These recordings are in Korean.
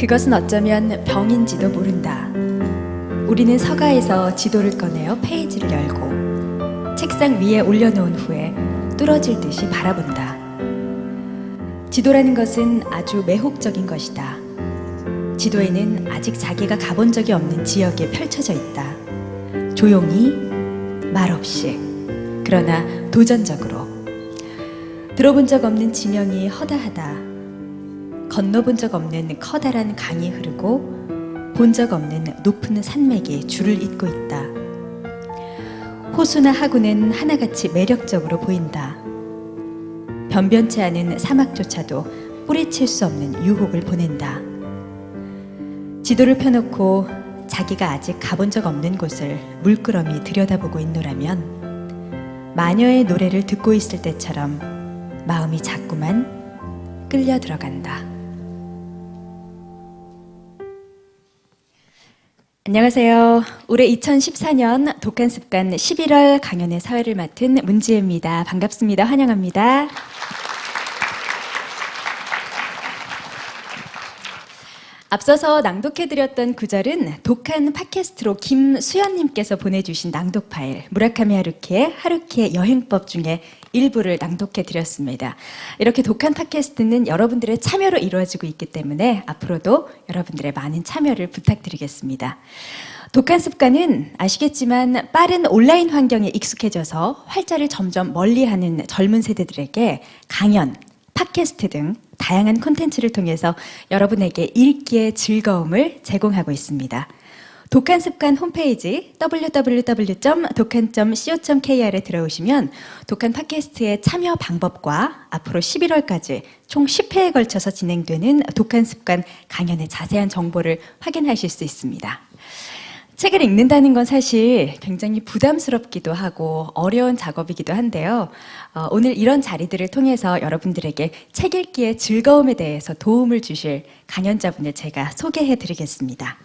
그것은 어쩌면 병인지도 모른다. 우리는 서가에서 지도를 꺼내어 페이지를 열고 책상 위에 올려놓은 후에 뚫어질 듯이 바라본다. 지도라는 것은 아주 매혹적인 것이다. 지도에는 아직 자기가 가본 적이 없는 지역이 펼쳐져 있다. 조용히, 말없이, 그러나 도전적으로. 들어본 적 없는 지명이 허다하다. 건너본 적 없는 커다란 강이 흐르고 본 적 없는 높은 산맥이 줄을 잇고 있다. 호수나 하구는 하나같이 매력적으로 보인다. 변변치 않은 사막조차도 뿌리칠 수 없는 유혹을 보낸다. 지도를 펴놓고 자기가 아직 가본 적 없는 곳을 물끄러미 들여다보고 있노라면 마녀의 노래를 듣고 있을 때처럼 마음이 자꾸만 끌려 들어간다. 안녕하세요. 올해 2014년 독한습관 11월 강연의 사회를 맡은 문지혜입니다. 반갑습니다. 환영합니다. 앞서서 낭독해드렸던 구절은 독한 팟캐스트로 김수연님께서 보내주신 낭독 파일 무라카미 하루키의 하루키의 여행법 중에 일부를 낭독해드렸습니다. 이렇게 독한 팟캐스트는 여러분들의 참여로 이루어지고 있기 때문에 앞으로도 여러분들의 많은 참여를 부탁드리겠습니다. 독한 습관은 아시겠지만 빠른 온라인 환경에 익숙해져서 활자를 점점 멀리하는 젊은 세대들에게 강연, 팟캐스트 등 다양한 콘텐츠를 통해서 여러분에게 읽기의 즐거움을 제공하고 있습니다. 독한습관 홈페이지 www.독한.co.kr에 들어오시면 독한 팟캐스트의 참여 방법과 앞으로 11월까지 총 10회에 걸쳐서 진행되는 독한습관 강연의 자세한 정보를 확인하실 수 있습니다. 책을 읽는다는 건 사실 굉장히 부담스럽기도 하고 어려운 작업이기도 한데요. 오늘 이런 자리들을 통해서 여러분들에게 책 읽기의 즐거움에 대해서 도움을 주실 강연자분을 제가 소개해 드리겠습니다.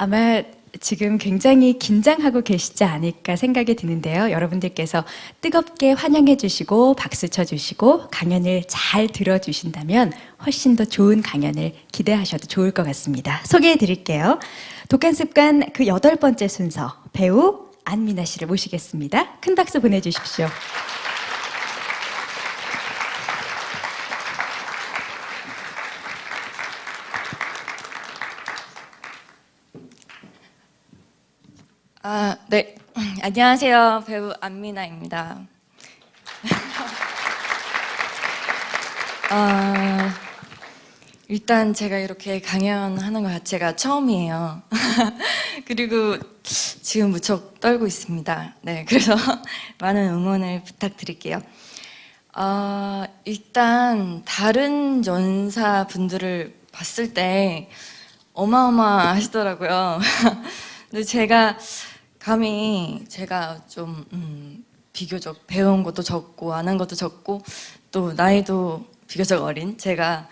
아마 지금 굉장히 긴장하고 계시지 않을까 생각이 드는데요. 여러분들께서 뜨겁게 환영해 주시고 박수 쳐 주시고 강연을 잘 들어주신다면 훨씬 더 좋은 강연을 기대하셔도 좋을 것 같습니다. 소개해 드릴게요. 독한습관 그 8번째 순서 배우 안미나 씨를 모시겠습니다. 큰 박수 보내주십시오. 네. 안녕하세요. 배우 안미나입니다. 일단 제가 이렇게 강연하는 것 자체가 처음이에요. 그리고 지금 무척 떨고 있습니다. 네, 그래서 많은 응원을 부탁드릴게요. 일단 다른 연사분들을 봤을 때 어마어마하시더라고요. 근데 제가 감히 좀 비교적 배운 것도 적고 아는 것도 적고 또 나이도 비교적 어린 제가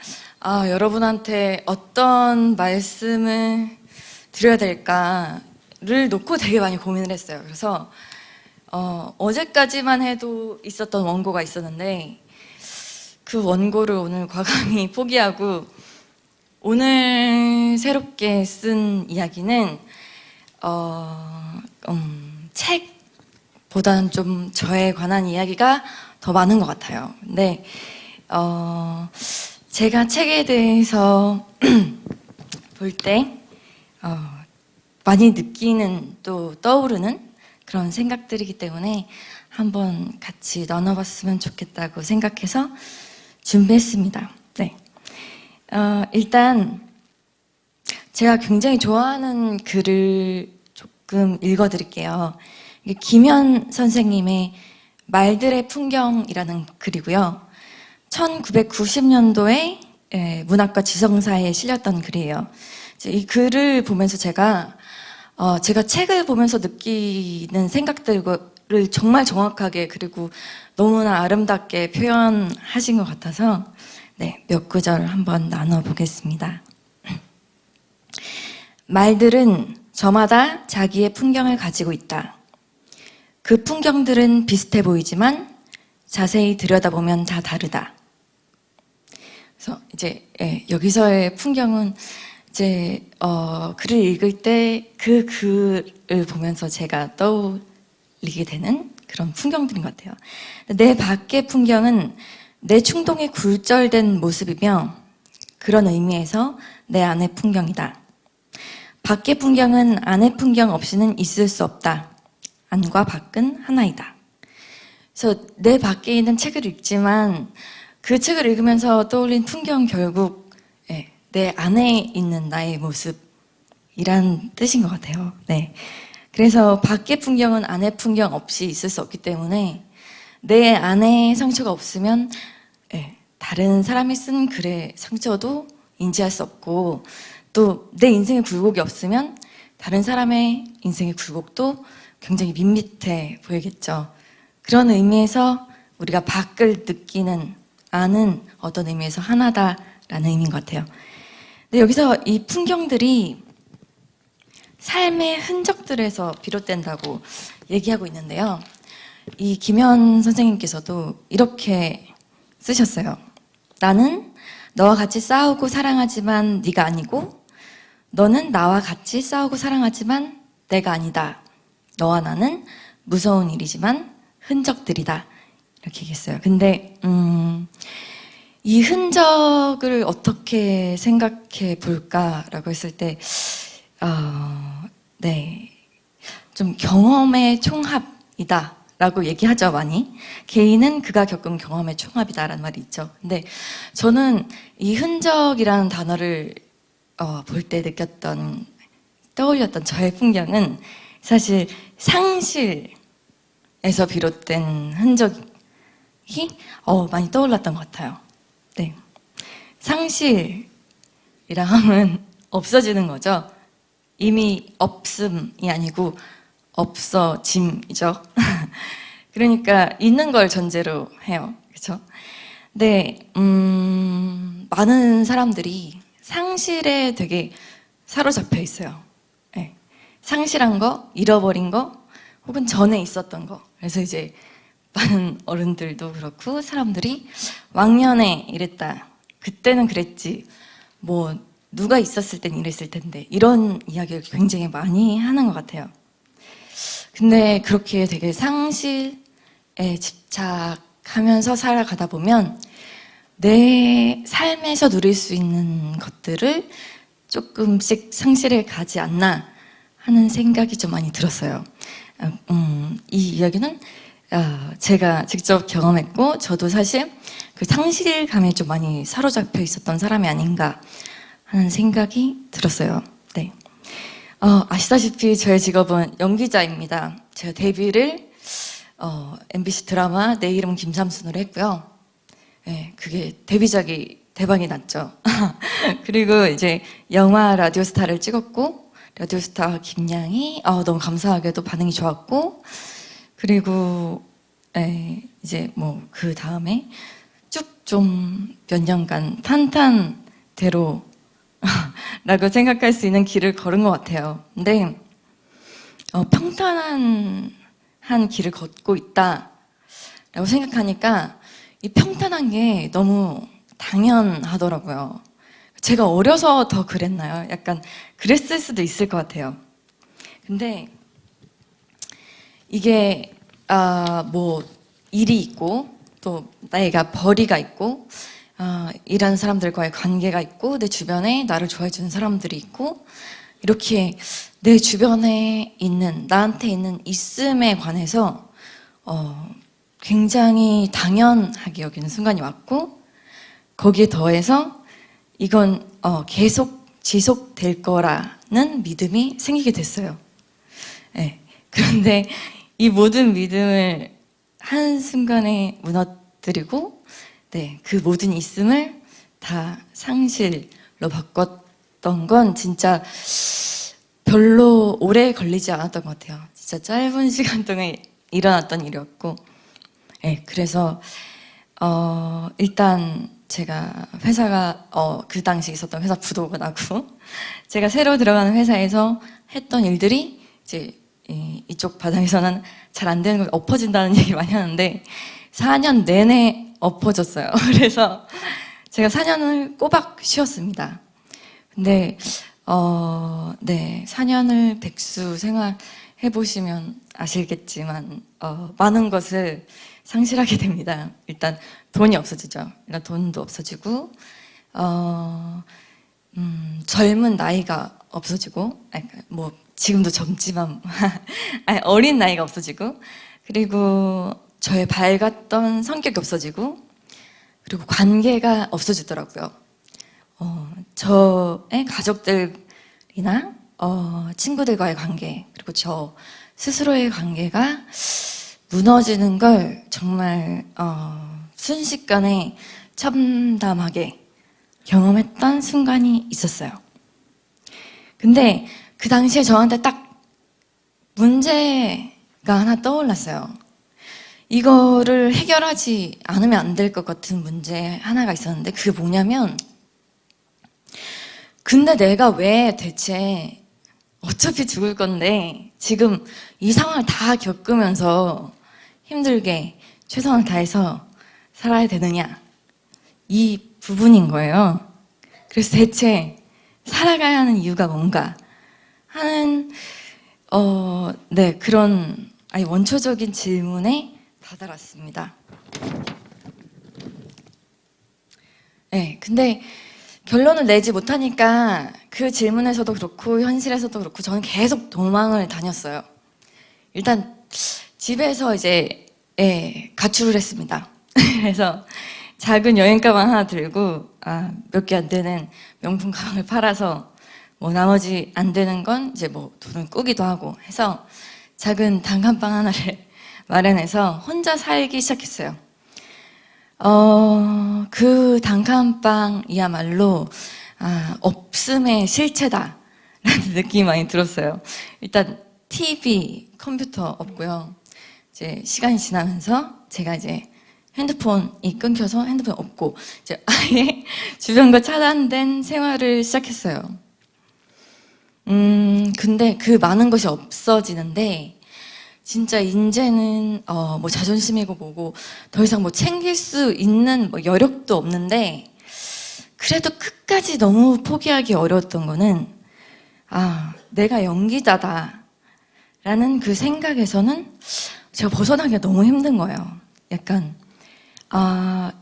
여러분한테 어떤 말씀을 드려야 될까를 놓고 되게 많이 고민을 했어요. 그래서 어제까지만 해도 있었던 원고가 있었는데 그 원고를 오늘 과감히 포기하고 오늘 새롭게 쓴 이야기는 책보다는 좀 저에 관한 이야기가 더 많은 것 같아요. 근데 제가 책에 대해서 볼 때 많이 느끼는 또 떠오르는 그런 생각들이기 때문에 한번 같이 나눠봤으면 좋겠다고 생각해서 준비했습니다. 네. 일단 제가 굉장히 좋아하는 글을 조금 읽어드릴게요. 김현 선생님의 말들의 풍경이라는 글이고요. 1990년도에 문학과 지성사에 실렸던 글이에요. 이 글을 보면서 제가 책을 보면서 느끼는 생각들을 정말 정확하게 그리고 너무나 아름답게 표현하신 것 같아서 네, 몇 구절 한번 나눠보겠습니다. 말들은 저마다 자기의 풍경을 가지고 있다. 그 풍경들은 비슷해 보이지만 자세히 들여다보면 다 다르다. 그래서 이제 여기서의 풍경은 이제 글을 읽을 때 그 글을 보면서 제가 떠올리게 되는 그런 풍경들인 것 같아요. 내 밖의 풍경은 내 충동에 굴절된 모습이며 그런 의미에서 내 안의 풍경이다. 밖의 풍경은 안의 풍경 없이는 있을 수 없다. 안과 밖은 하나이다. 그래서 내 밖에 있는 책을 읽지만 그 책을 읽으면서 떠올린 풍경 결국 내 안에 있는 나의 모습이란 뜻인 것 같아요. 네. 그래서 밖의 풍경은 안의 풍경 없이 있을 수 없기 때문에 내 안에 상처가 없으면 다른 사람이 쓴 글의 상처도 인지할 수 없고 또 내 인생의 굴곡이 없으면 다른 사람의 인생의 굴곡도 굉장히 밋밋해 보이겠죠. 그런 의미에서 우리가 밖을 느끼는 아는 어떤 의미에서 하나다라는 의미인 것 같아요. 근데 여기서 이 풍경들이 삶의 흔적들에서 비롯된다고 얘기하고 있는데요. 이 김현 선생님께서도 이렇게 쓰셨어요. 나는 너와 같이 싸우고 사랑하지만 네가 아니고 너는 나와 같이 싸우고 사랑하지만 내가 아니다. 너와 나는 무서운 일이지만 흔적들이다. 이렇게 얘기했어요. 근데 이 흔적을 어떻게 생각해 볼까라고 했을 때 좀 경험의 총합이다라고 얘기하죠, 많이. 개인은 그가 겪은 경험의 총합이다라는 말이 있죠. 근데 저는 이 흔적이라는 단어를 볼 때 떠올렸던 저의 풍경은 사실 상실에서 비롯된 흔적이 많이 떠올랐던 것 같아요. 네. 상실이라 하면 없어지는 거죠. 이미 없음이 아니고 없어짐이죠. 그러니까 있는 걸 전제로 해요. 그렇죠? 네, 많은 사람들이 상실에 되게 사로잡혀 있어요. 네. 상실한 거, 잃어버린 거, 혹은 전에 있었던 거. 그래서 이제 많은 어른들도 그렇고 사람들이 왕년에 이랬다. 그때는 그랬지. 뭐 누가 있었을 땐 이랬을 텐데 이런 이야기를 굉장히 많이 하는 것 같아요. 근데 그렇게 되게 상실에 집착하면서 살아가다 보면 내 삶에서 누릴 수 있는 것들을 조금씩 상실해 가지 않나 하는 생각이 좀 많이 들었어요. 이 이야기는 제가 직접 경험했고 저도 사실 그 상실감에 좀 많이 사로잡혀 있었던 사람이 아닌가 하는 생각이 들었어요. 네. 아시다시피 저의 직업은 연기자입니다. 제가 데뷔를 MBC 드라마 내 이름은 김삼순으로 했고요. 네, 그게 데뷔작이 대박이 났죠. 그리고 이제 영화 라디오스타를 찍었고 라디오스타 김양이 너무 감사하게도 반응이 좋았고 그리고 이제 뭐 그 다음에 쭉 좀 몇 년간 탄탄대로 라고 생각할 수 있는 길을 걸은 것 같아요. 근데 평탄한 길을 걷고 있다라고 생각하니까 이 평탄한 게 너무 당연하더라고요. 제가 어려서 더 그랬나요? 약간 그랬을 수도 있을 것 같아요. 근데 이게 뭐 일이 있고 또 나이가 벌이가 있고 일하는 사람들과의 관계가 있고 내 주변에 나를 좋아해 주는 사람들이 있고 이렇게 내 주변에 있는 나한테 있는 있음에 관해서 굉장히 당연하게 여기는 순간이 왔고 거기에 더해서 이건 계속 지속될 거라는 믿음이 생기게 됐어요. 네. 그런데 이 모든 믿음을 한순간에 무너뜨리고 그 모든 있음을 다 상실로 바꿨던 건 진짜 별로 오래 걸리지 않았던 것 같아요. 진짜 짧은 시간 동안 일어났던 일이었고 그래서 일단 제가 회사가 그 당시 있었던 회사 부도가 나고 제가 새로 들어가는 회사에서 했던 일들이 이제 이쪽 바닥에서는 잘 안 되는 걸 엎어진다는 얘기 많이 하는데 4년 내내 엎어졌어요. 그래서 제가 4년을 꼬박 쉬었습니다. 근데 네, 4년을 백수 생활해 보시면 아시겠지만 많은 것을 상실하게 됩니다. 일단 돈이 없어지죠. 일단 돈도 없어지고 젊은 나이가 없어지고, 뭐 지금도 젊지만 아니, 어린 나이가 없어지고, 그리고 저의 밝았던 성격이 없어지고, 그리고 관계가 없어지더라고요. 저의 가족들이나 친구들과의 관계, 그리고 저 스스로의 관계가 무너지는 걸 정말 순식간에 참담하게 경험했던 순간이 있었어요. 근데 그 당시에 저한테 딱 문제가 하나 떠올랐어요. 이거를 해결하지 않으면 안 될 것 같은 문제 하나가 있었는데, 그게 뭐냐면, 근데 내가 왜 대체 어차피 죽을 건데 지금 이 상황을 다 겪으면서 힘들게 최선을 다해서 살아야 되느냐, 이 부분인 거예요. 그래서 대체 살아가야 하는 이유가 뭔가 하는 네, 그런 아니 원초적인 질문에 다다랐습니다. 네, 근데 결론을 내지 못하니까 그 질문에서도 그렇고 현실에서도 그렇고 저는 계속 도망을 다녔어요. 일단 집에서 이제 가출을 했습니다. 그래서 작은 여행 가방 하나 들고 몇 개 안 되는 명품 가방을 팔아서 뭐 나머지 안 되는 건 이제 뭐 돈을 꾸기도 하고 해서 작은 단칸방 하나를 마련해서 혼자 살기 시작했어요. 그 단칸방이야말로 없음의 실체다라는 느낌이 많이 들었어요. 일단 TV, 컴퓨터 없고요. 이제 시간이 지나면서 제가 이제 핸드폰이 끊겨서 핸드폰이 없고 이제 아예 주변과 차단된 생활을 시작했어요. 근데 그 많은 것이 없어지는데 진짜 이제는 뭐 자존심이고 뭐고 더 이상 뭐 챙길 수 있는 뭐 여력도 없는데, 그래도 끝까지 너무 포기하기 어려웠던 거는 내가 연기자다 라는 그 생각에서는 제가 벗어나기가 너무 힘든 거예요. 약간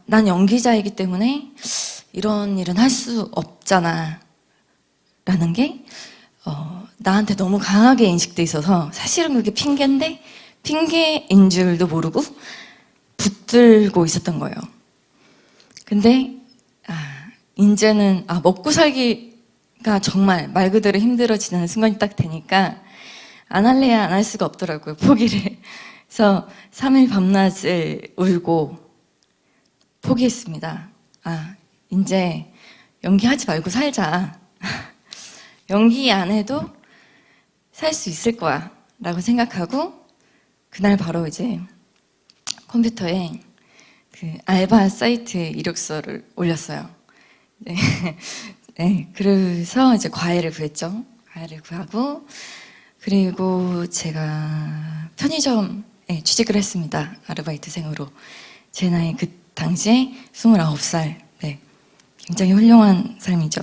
난 연기자이기 때문에 이런 일은 할 수 없잖아 라는 게 나한테 너무 강하게 인식돼 있어서, 사실은 그게 핑계인데 핑계인 줄도 모르고 붙들고 있었던 거예요. 근데 이제는 먹고 살기가 정말 말 그대로 힘들어지는 순간이 딱 되니까 안 할래야 안 할 수가 없더라고요. 포기를. 그래서 3일 밤낮을 울고 포기했습니다. 이제 연기하지 말고 살자. 연기 안 해도 살 수 있을 거야 라고 생각하고, 그날 바로 이제 컴퓨터에 그 알바 사이트 이력서를 올렸어요. 네. 네, 그래서 이제 과외를 구했죠. 과외를 구하고, 그리고 제가 편의점에 취직을 했습니다. 아르바이트생으로. 제 나이 그 당시에 29살. 네, 굉장히 훌륭한 삶이죠.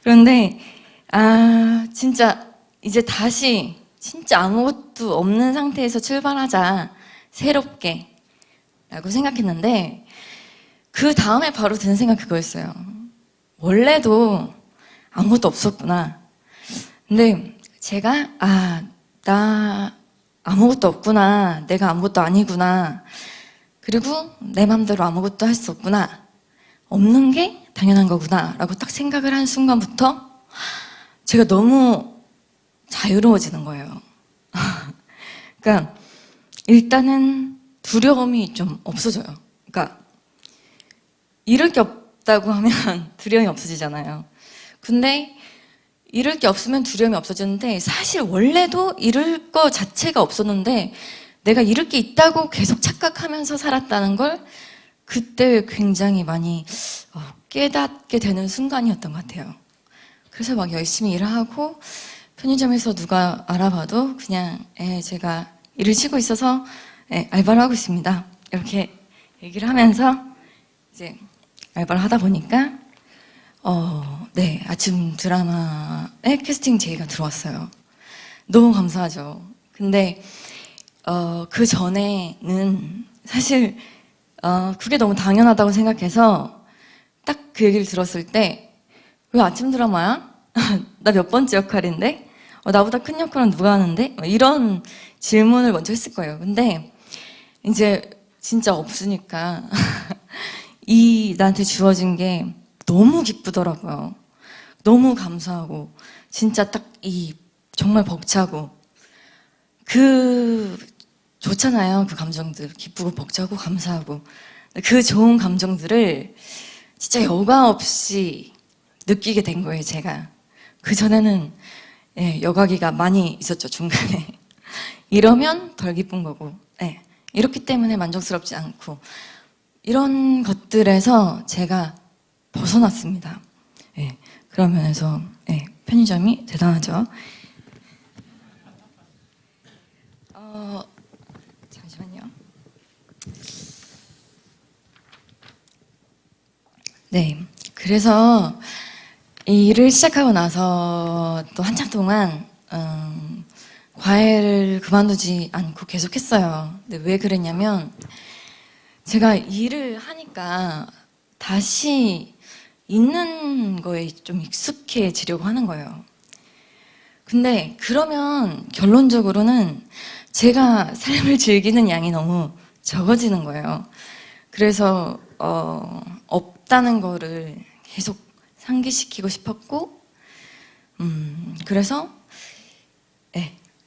그런데 진짜 이제 다시 진짜 아무것도 없는 상태에서 출발하자, 새롭게 라고 생각했는데, 그 다음에 바로 드는 생각 그거였어요. 원래도 아무것도 없었구나. 근데 제가 나 아무것도 없구나, 내가 아무것도 아니구나, 그리고 내 맘대로 아무것도 할 수 없구나, 없는 게 당연한 거구나 라고 딱 생각을 한 순간부터 제가 너무 자유로워지는 거예요. 그러니까 일단은 두려움이 좀 없어져요. 그러니까 잃을 게 없다고 하면 두려움이 없어지잖아요. 근데 잃을 게 없으면 두려움이 없어지는데, 사실 원래도 잃을 거 자체가 없었는데 내가 잃을 게 있다고 계속 착각하면서 살았다는 걸 그때 굉장히 많이 깨닫게 되는 순간이었던 것 같아요. 그래서 막 열심히 일을 하고, 편의점에서 누가 알아봐도 그냥 제가 일을 치고 있어서 알바를 하고 있습니다, 이렇게 얘기를 하면서 이제 알바를 하다 보니까 네, 아침 드라마에 캐스팅 제의가 들어왔어요. 너무 감사하죠. 근데 그 전에는 사실 그게 너무 당연하다고 생각해서 딱 그 얘기를 들었을 때 왜 아침 드라마야? 나 몇 번째 역할인데? 나보다 큰 역할은 누가 하는데? 이런 질문을 먼저 했을 거예요. 근데 이제 진짜 없으니까 나한테 주어진 게 너무 기쁘더라고요. 너무 감사하고 진짜 딱 정말 벅차고 좋잖아요. 그 감정들 기쁘고 벅차고 감사하고 그 좋은 감정들을 진짜 여과 없이 느끼게 된 거예요. 제가 그 전에는 여과기가 많이 있었죠. 중간에 이러면 덜 기쁜 거고 이렇기 때문에 만족스럽지 않고 이런 것들에서 제가 벗어났습니다. 그런 면에서 편의점이 대단하죠. 잠시만요. 네, 그래서 이 일을 시작하고 나서 또 한참 동안 과외를 그만두지 않고 계속했어요. 근데 왜 그랬냐면 제가 일을 하니까 다시 있는 거에 좀 익숙해지려고 하는 거예요. 근데 그러면 결론적으로는 제가 삶을 즐기는 양이 너무 적어지는 거예요. 그래서 없다는 거를 계속 상기시키고 싶었고, 그래서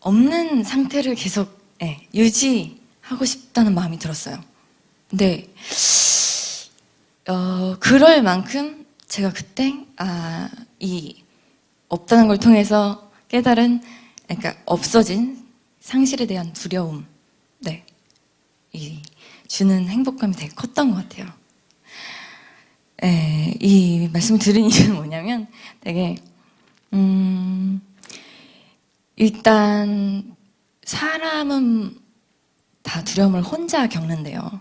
없는 상태를 계속 유지하고 싶다는 마음이 들었어요. 근데 그럴 만큼 제가 그때 이 없다는 걸 통해서 깨달은, 그러니까 없어진 상실에 대한 두려움, 이 주는 행복감이 되게 컸던 것 같아요. 이 말씀을 드린 이유는 뭐냐면 되게 일단 사람은 다 두려움을 혼자 겪는데요.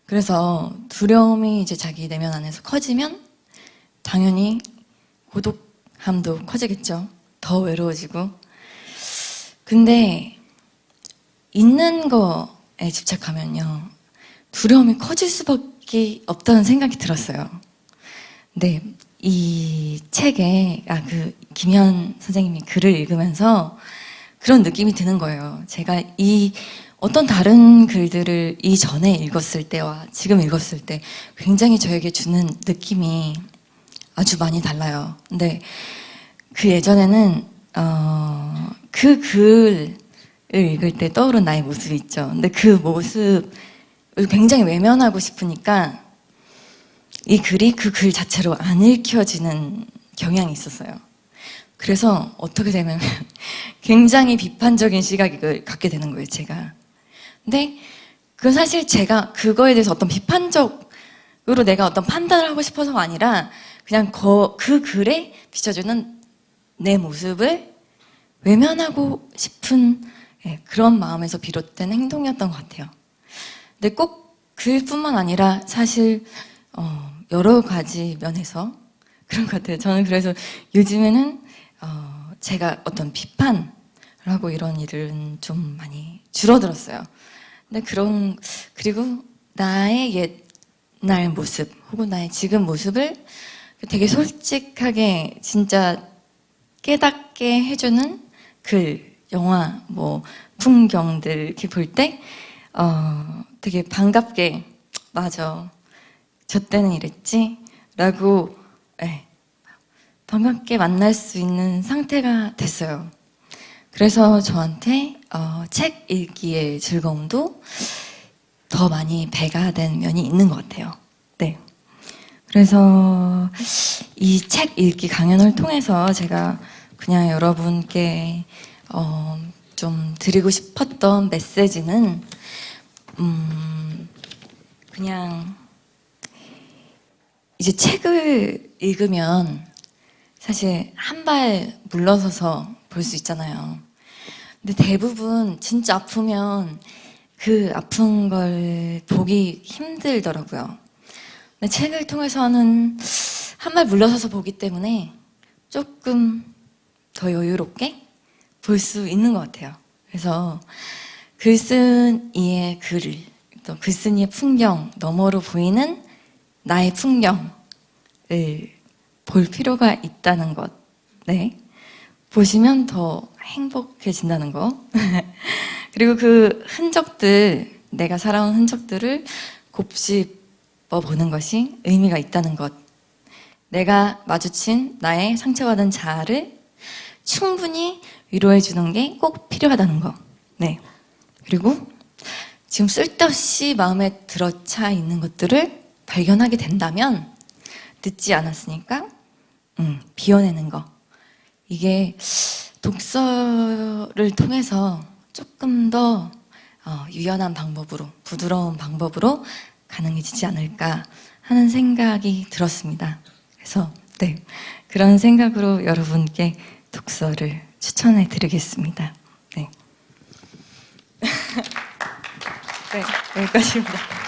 그래서 두려움이 이제 자기 내면 안에서 커지면 당연히 고독함도 커지겠죠. 더 외로워지고. 근데 있는 거에 집착하면요, 두려움이 커질 수밖에 없다는 생각이 들었어요. 근데 이 책에 그 김현 선생님이 글을 읽으면서 그런 느낌이 드는 거예요. 제가 어떤 다른 글들을 이전에 읽었을 때와 지금 읽었을 때 굉장히 저에게 주는 느낌이 아주 많이 달라요. 근데 그 예전에는 그 글을 읽을 때 떠오른 나의 모습이 있죠. 근데 그 모습을 굉장히 외면하고 싶으니까 이 글이 그 글 자체로 안 읽혀지는 경향이 있었어요. 그래서 어떻게 되면 굉장히 비판적인 시각을 갖게 되는 거예요, 제가. 근데 그 사실 제가 그거에 대해서 어떤 비판적으로 내가 어떤 판단을 하고 싶어서가 아니라 그냥 그 글에 비춰주는 내 모습을 외면하고 싶은 그런 마음에서 비롯된 행동이었던 것 같아요. 근데 꼭 글뿐만 아니라 사실 여러 가지 면에서 그런 것 같아요. 저는 그래서 요즘에는 제가 어떤 비판을 하고 이런 일은 좀 많이 줄어들었어요. 근데 그리고 나의 옛날 모습 혹은 나의 지금 모습을 되게 솔직하게 진짜 깨닫게 해주는 글, 영화, 뭐 풍경들 이렇게 볼 때 되게 반갑게 맞아, 저 때는 이랬지 라고 반갑게 만날 수 있는 상태가 됐어요. 그래서 저한테 책 읽기의 즐거움도 더 많이 배가 된 면이 있는 것 같아요. 네. 그래서 이 책 읽기 강연을 통해서 제가 그냥 여러분께 좀 드리고 싶었던 메시지는 그냥 이제 책을 읽으면 사실 한 발 물러서서 볼 수 있잖아요. 근데 대부분 진짜 아프면 그 아픈 걸 보기 힘들더라고요. 책을 통해서는 한 발 물러서서 보기 때문에 조금 더 여유롭게 볼 수 있는 것 같아요. 그래서 글쓴 이의 글을, 또 글쓴 이의 풍경 너머로 보이는 나의 풍경을 볼 필요가 있다는 것. 네. 보시면 더 행복해진다는 거. 그리고 그 흔적들, 내가 살아온 흔적들을 곱씹어 보는 것이 의미가 있다는 것. 내가 마주친 나의 상처받은 자아를 충분히 위로해 주는 게 꼭 필요하다는 거. 네. 그리고 지금 쓸데없이 마음에 들어차 있는 것들을 발견하게 된다면 늦지 않았으니까 비워내는 거. 이게 독서를 통해서 조금 더 유연한 방법으로, 부드러운 방법으로 가능해지지 않을까 하는 생각이 들었습니다. 그래서 네, 그런 생각으로 여러분께 독서를 추천해 드리겠습니다. 네. 네, 여기까지입니다.